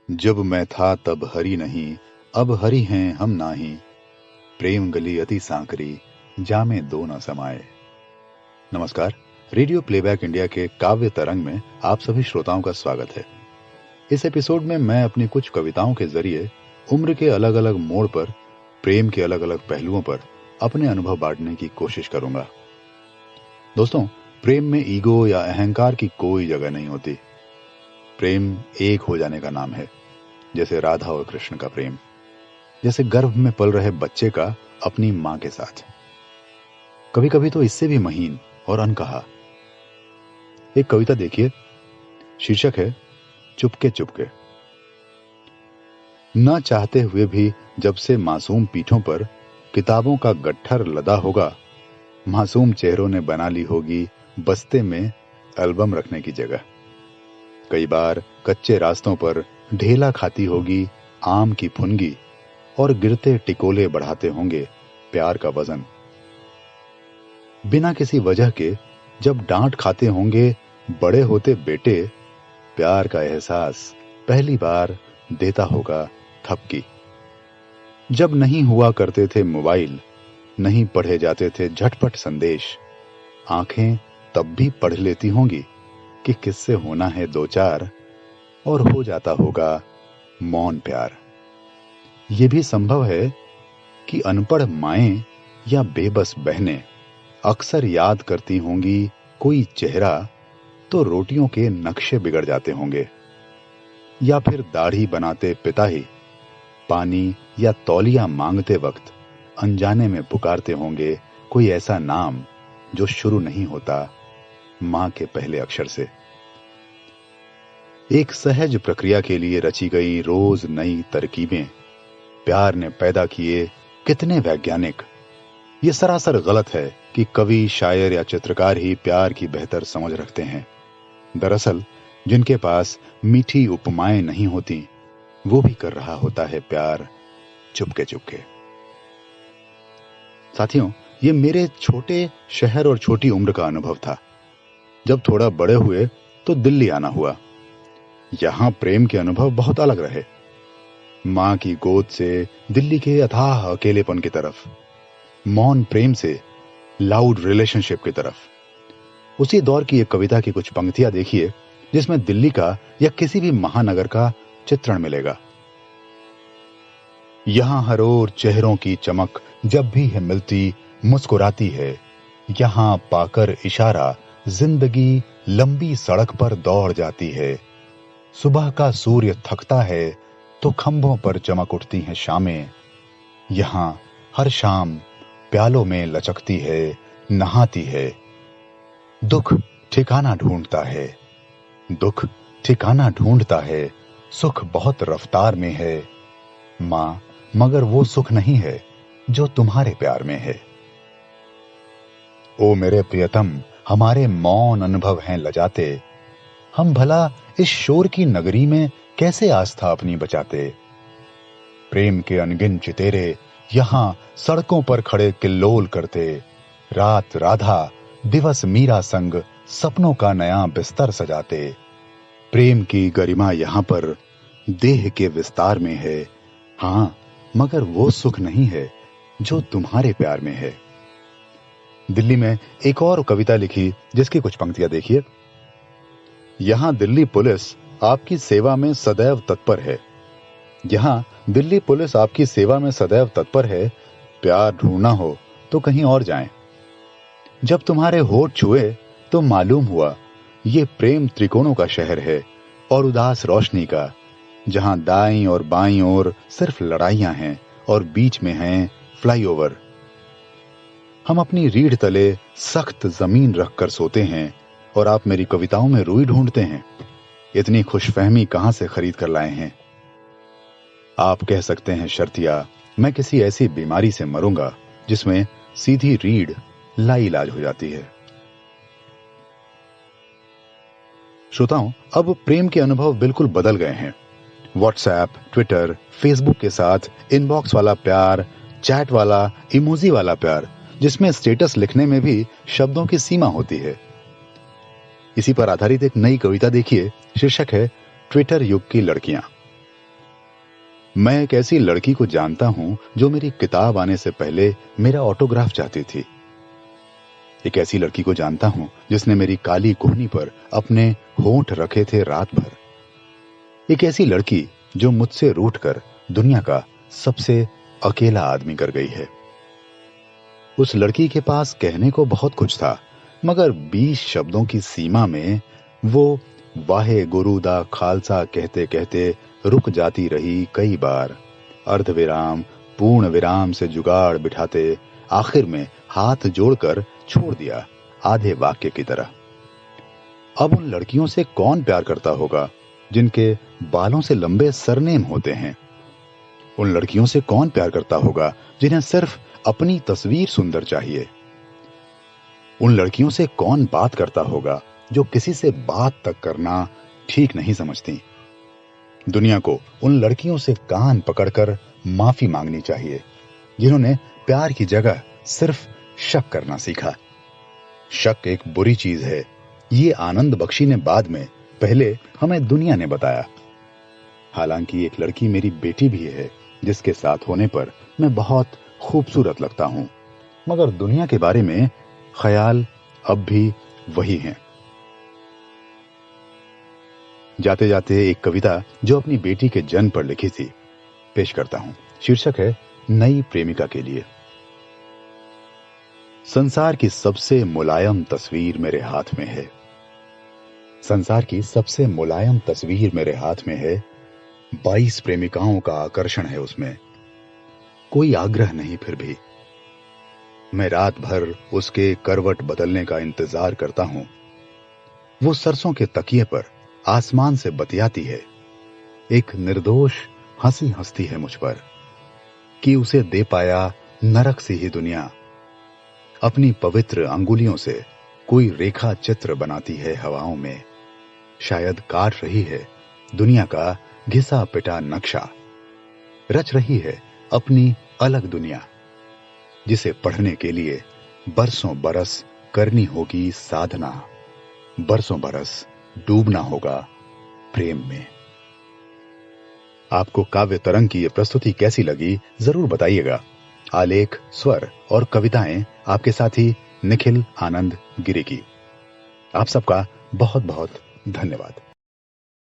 जब मैं था तब हरि नहीं, अब हरि हैं हम नाही। प्रेम गली अति सांकरी, जामे दो न समाये। नमस्कार, रेडियो प्लेबैक इंडिया के काव्य तरंग में आप सभी श्रोताओं का स्वागत है। इस एपिसोड में मैं अपनी कुछ कविताओं के जरिए उम्र के अलग अलग मोड़ पर प्रेम के अलग अलग पहलुओं पर अपने अनुभव बांटने की कोशिश करूंगा। दोस्तों, प्रेम में ईगो या अहंकार की कोई जगह नहीं होती। प्रेम एक हो जाने का नाम है, जैसे राधा और कृष्ण का प्रेम, जैसे गर्भ में पल रहे बच्चे का अपनी मां के साथ, कभी कभी तो इससे भी महीन और अनकहा। एक कविता देखिए, शीर्षक है चुपके चुपके। न चाहते हुए भी जब से मासूम पीठों पर किताबों का गट्ठर लदा होगा, मासूम चेहरों ने बना ली होगी बस्ते में एल्बम रखने की जगह। कई बार कच्चे रास्तों पर ढेला खाती होगी आम की फुनगी, और गिरते टिकोले बढ़ाते होंगे प्यार का वजन। बिना किसी वजह के जब डांट खाते होंगे बड़े होते बेटे, प्यार का एहसास पहली बार देता होगा थपकी। जब नहीं हुआ करते थे मोबाइल, नहीं पढ़े जाते थे झटपट संदेश, आंखें तब भी पढ़ लेती होंगी कि किससे होना है दो चार, और हो जाता होगा मौन प्यार। यह भी संभव है कि अनपढ़ माएं या बेबस बहनें अक्सर याद करती होंगी कोई चेहरा, तो रोटियों के नक्शे बिगड़ जाते होंगे। या फिर दाढ़ी बनाते पिता ही पानी या तौलिया मांगते वक्त अनजाने में पुकारते होंगे कोई ऐसा नाम जो शुरू नहीं होता मां के पहले अक्षर से। एक सहज प्रक्रिया के लिए रची गई रोज नई तरकीबें प्यार ने पैदा किए कितने वैज्ञानिक। ये सरासर गलत है कि कवि, शायर या चित्रकार ही प्यार की बेहतर समझ रखते हैं। दरअसल जिनके पास मीठी उपमाएं नहीं होती, वो भी कर रहा होता है प्यार चुपके चुपके। साथियों, ये मेरे छोटे शहर और छोटी उम्र का अनुभव था। जब थोड़ा बड़े हुए तो दिल्ली आना हुआ। यहां प्रेम के अनुभव बहुत अलग रहे। मां की गोद से दिल्ली के अथाह अकेलेपन की तरफ, मौन प्रेम से लाउड रिलेशनशिप की तरफ। उसी दौर की एक कविता की कुछ पंक्तियां देखिए, जिसमें दिल्ली का या किसी भी महानगर का चित्रण मिलेगा। यहां हर ओर चेहरों की चमक जब भी है मिलती मुस्कुराती है। यहां पाकर इशारा जिंदगी लंबी सड़क पर दौड़ जाती है। सुबह का सूर्य थकता है तो खंभों पर चमक उठती हैं शामें। यहां हर शाम प्यालों में लचकती है, नहाती है। दुख ठिकाना ढूंढता है, दुख ठिकाना ढूंढता है, सुख बहुत रफ्तार में है। मां, मगर वो सुख नहीं है जो तुम्हारे प्यार में है। ओ मेरे प्रियतम, हमारे मौन अनुभव हैं लजाते। हम भला इस शोर की नगरी में कैसे आस्था अपनी बचाते। प्रेम के अनगिन चितेरे यहां सड़कों पर खड़े किल्लोल करते। रात राधा, दिवस मीरा संग सपनों का नया बिस्तर सजाते। प्रेम की गरिमा यहां पर देह के विस्तार में है। हां, मगर वो सुख नहीं है जो तुम्हारे प्यार में है। दिल्ली में एक और कविता लिखी, जिसकी कुछ पंक्तियां देखिए। यहां दिल्ली पुलिस आपकी सेवा में सदैव तत्पर है। यहां दिल्ली पुलिस आपकी सेवा में सदैव तत्पर है। प्यार ढूंढना हो तो कहीं और जाएं। जब तुम्हारे होठ छुए तो मालूम हुआ ये प्रेम त्रिकोणों का शहर है, और उदास रोशनी का, जहां दाईं और बाईं ओर सिर्फ लड़ाइयां हैं और बीच में हैं फ्लाईओवर। हम अपनी रीढ़ तले सख्त जमीन रखकर सोते हैं, और आप मेरी कविताओं में रूई ढूंढते हैं। इतनी खुशफहमी कहां से खरीद कर लाए हैं। आप कह सकते हैं शर्तिया, मैं किसी ऐसी बीमारी से मरूंगा जिसमें सीधी रीढ़ लाइलाज हो जाती है। श्रोताओं, अब प्रेम के अनुभव बिल्कुल बदल गए हैं। व्हाट्सएप, ट्विटर, फेसबुक के साथ इनबॉक्स वाला प्यार, चैट वाला, इमोजी वाला प्यार, जिसमें स्टेटस लिखने में भी शब्दों की सीमा होती है। इसी पर आधारित एक नई कविता देखिए, शीर्षक है ट्विटर युग की लड़कियां। मैं एक ऐसी लड़की को जानता हूं जो मेरी किताब आने से पहले मेरा ऑटोग्राफ चाहती थी। एक ऐसी लड़की को जानता हूं जिसने मेरी काली कोहनी पर अपने होंठ रखे थे रात भर। एक ऐसी लड़की जो मुझसे रूठकर दुनिया का सबसे अकेला आदमी कर गई है। उस लड़की के पास कहने को बहुत कुछ था, मगर 20 शब्दों की सीमा में वो वाहे गुरुदा खालसा कहते कहते रुक जाती रही कई बार। अर्धविराम पूर्ण विराम से जुगाड़ बिठाते आखिर में हाथ जोड़कर छोड़ दिया आधे वाक्य की तरह। अब उन लड़कियों से कौन प्यार करता होगा जिनके बालों से लंबे सरनेम होते हैं? उन लड़कियों से कौन प्यार करता होगा जिन्हें सिर्फ अपनी तस्वीर सुंदर चाहिए? उन लड़कियों से कौन बात करता होगा जो किसी से बात तक करना ठीक नहीं समझती? दुनिया को उन लड़कियों से कान पकड़कर माफी मांगनी चाहिए जिन्होंने प्यार की जगह सिर्फ शक करना सीखा। शक एक बुरी चीज है, ये आनंद बख्शी ने बाद में, पहले हमें दुनिया ने बताया। हालांकि एक लड़की मेरी बेटी भी है जिसके साथ होने पर मैं बहुत खूबसूरत लगता हूं, मगर दुनिया के बारे में ख्याल अब भी वही हैं। जाते जाते एक कविता जो अपनी बेटी के जन्म पर लिखी थी पेश करता हूं। शीर्षक है नई प्रेमिका के लिए। संसार की सबसे मुलायम तस्वीर मेरे हाथ में है। संसार की सबसे मुलायम तस्वीर मेरे हाथ में है। 22 प्रेमिकाओं का आकर्षण है उसमें, कोई आग्रह नहीं फिर भी। मैं रात भर उसके करवट बदलने का इंतजार करता हूं। वो सरसों के तकिए पर आसमान से बतियाती है। एक निर्दोष हंसी हंसती है मुझ पर कि उसे दे पाया नरक सी ही दुनिया। अपनी पवित्र अंगुलियों से कोई रेखा चित्र बनाती है हवाओं में। शायद काट रही है दुनिया का घिसा पिटा नक्शा। रच रही है अपनी अलग दुनिया, जिसे पढ़ने के लिए बरसों बरस करनी होगी साधना। बरसों बरस डूबना होगा प्रेम में। आपको काव्य तरंग की यह प्रस्तुति कैसी लगी जरूर बताइएगा। आलेख, स्वर और कविताएं आपके साथी निखिल आनंद गिरी की। आप सबका बहुत बहुत धन्यवाद।